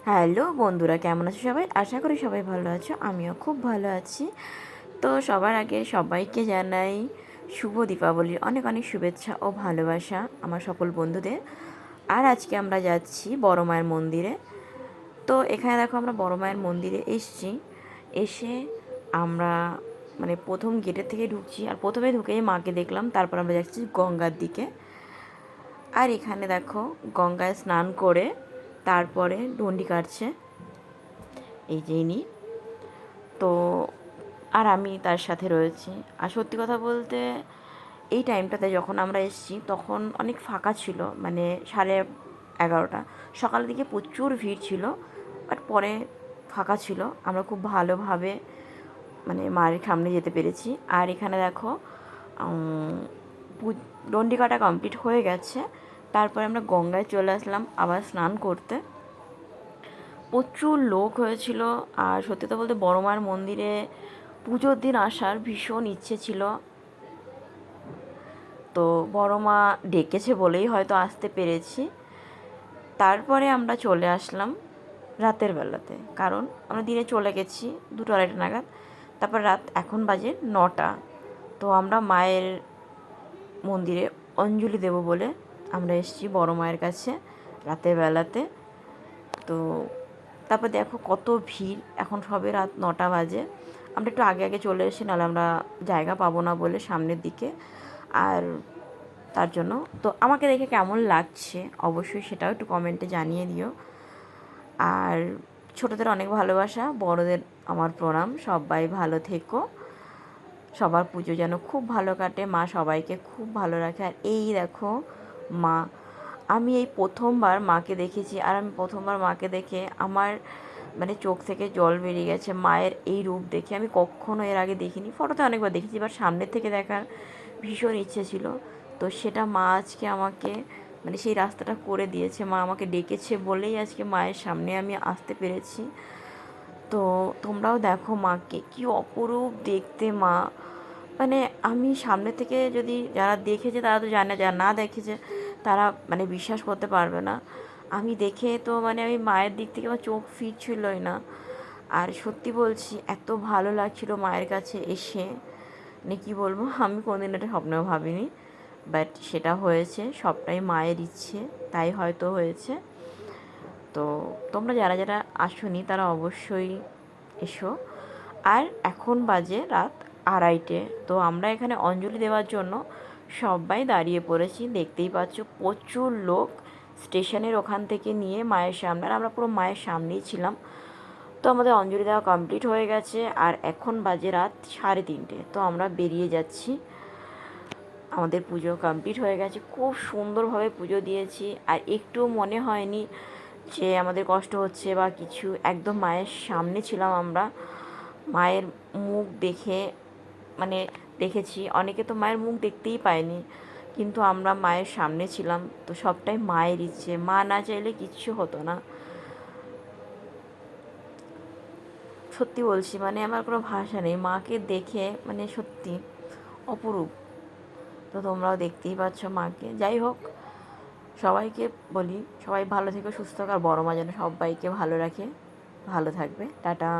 Hello বন্ধুরা, কেমন আছো সবাই? আশা করি সবাই ভালো আছো, আমিও খুব ভালো আছি। তো সবার আগে সবাইকে জানাই শুভ দীপাবলির অনেক অনেক শুভেচ্ছা ও ভালোবাসা আমার সকল বন্ধুদের। আর আজকে আমরা যাচ্ছি বড় মায়ের মন্দিরে। তো এখানে দেখো আমরা বড় মায়ের মন্দিরে এসছি। এসে আমরা মানে প্রথম গেটের থেকে ঢুকছি, আর প্রথমে ঢুকেই মাকে দেখলাম, তারপর আমরা যাচ্ছি গঙ্গার দিকে। আর এখানে দেখো গঙ্গায় স্নান করে তারপরে ডন্ডি কাটছে এই যে ইনি। তো আর আমি তার সাথে রয়েছি। আর সত্যি কথা বলতে এই টাইমটাতে যখন আমরা এসেছি তখন অনেক ফাঁকা ছিল, মানে 11:30 সকালের দিকে প্রচুর ভিড় ছিল, বাট পরে ফাঁকা ছিল। আমরা খুব ভালোভাবে মানে মায়ের সামনে যেতে পেরেছি। আর এখানে দেখো ডন্ডি কাটা কমপ্লিট হয়ে গেছে। তারপরে আমরা গঙ্গায় চলে আসলাম আবার স্নান করতে। প্রচুর লোক হয়েছিল। আর সত্যি কথা বলতে বড় মার মন্দিরে পুজোর দিন আসার ভীষণ ইচ্ছে ছিল। তো বড় মা ডেকেছে বলেই হয়তো আসতে পেরেছি। তারপরে আমরা চলে আসলাম রাতের বেলাতে, কারণ আমরা দিনে চলে গেছি 2-2:30 নাগাদ। তারপর রাত এখন বাজে 9টা। তো আমরা মায়ের মন্দিরে অঞ্জলি দেব বলে আমরা এসেছি বড় মায়ের কাছে রাতের বেলাতে। তো তারপর দেখো কত ভিড়, এখন সবে রাত 9টা বাজে। আমরা একটু আগে আগে চলে এসেছি, নাহলে আমরা জায়গা পাবো না বলে সামনের দিকে। আর তার জন্য তো আমাকে দেখে কেমন লাগছে অবশ্যই সেটাও একটু কমেন্টে জানিয়ে দিও। আর ছোটোদের অনেক ভালোবাসা, বড়দের আমার প্রণাম। সবাই ভালো থেকো, সবার পুজো যেন খুব ভালো কাটে, মা সবাইকে খুব ভালো রাখে। আর এই দেখো মা, আমি এই প্রথমবার মাকে দেখেছি। আর আমি প্রথমবার মাকে দেখে আমার মানে চোখ থেকে জল বেরিয়ে গেছে। মায়ের এই রূপ দেখে আমি কখনো এর আগে দেখিনি। ফটোতে অনেকবার দেখেছি, এবার সামনের থেকে দেখার ভীষণ ইচ্ছে ছিল। তো সেটা মা আজকে আমাকে মানে সেই রাস্তাটা করে দিয়েছে। মা আমাকে ডেকেছে বলেই আজকে মায়ের সামনে আমি আসতে পেরেছি। তো তোমরাও দেখো মাকে, কি অপরূপ দেখতে মা। মানে আমি সামনে থেকে যদি যারা দেখেছে তারা তো জানে, যারা না দেখেছে তারা মানে বিশ্বাস করতে পারবে না। আমি দেখে তো মানে আমি মায়ের দিক থেকে আমার চোখ ফিরছিলই না। আর সত্যি বলছি এত ভালো লাগছিল মায়ের কাছে এসে, মানে কী বলবো, আমি কোনোদিন এটা স্বপ্নেও ভাবিনি। বাট সেটা হয়েছে, সবটাই মায়ের ইচ্ছে, তাই হয়তো হয়েছে। তো তোমরা যারা যারা আসোনি তারা অবশ্যই এসো। আর এখন বাজে রাত 2:30। তো আমরা এখানে অঞ্জলি দেওয়ার জন্য সবাই দাঁড়িয়ে পড়েছি, দেখতেই পাচ্ছ প্রচুর লোক স্টেশনের ওখান থেকে নিয়ে মায়ের সামনে। আর আমরা পুরো মায়ের সামনেই ছিলাম। তো আমাদের অঞ্জলি দেওয়া কমপ্লিট হয়ে গেছে, আর এখন বাজে রাত 3:30। তো আমরা বেরিয়ে যাচ্ছি, আমাদের পুজো কমপ্লিট হয়ে গেছে। খুব সুন্দরভাবে পুজো দিয়েছি, আর একটুও মনে হয়নি যে আমাদের কষ্ট হচ্ছে বা কিছু। একদম মায়ের সামনে ছিলাম আমরা, মায়ের মুখ দেখে মানে দেখেছি। অনেকে তো মায়ের মুখ দেখতেই পায়নি, কিন্তু আমরা মায়ের সামনে ছিলাম। তো সবটাই মায়ের ইচ্ছে, মা না চাইলে কিচ্ছু হতো না। সত্যি বলছি, মানে আমার কোনো ভাষা নেই মাকে দেখে, মানে সত্যি অপরূপ। তো তোমরাও দেখতেই পাচ্ছ মাকে। যাই হোক, সবাইকে বলি সবাই ভালো থেকো, সুস্থ থাকো, আর বড় মা যেন সবাইকে ভালো রাখে। ভালো থাকবে, টাটা।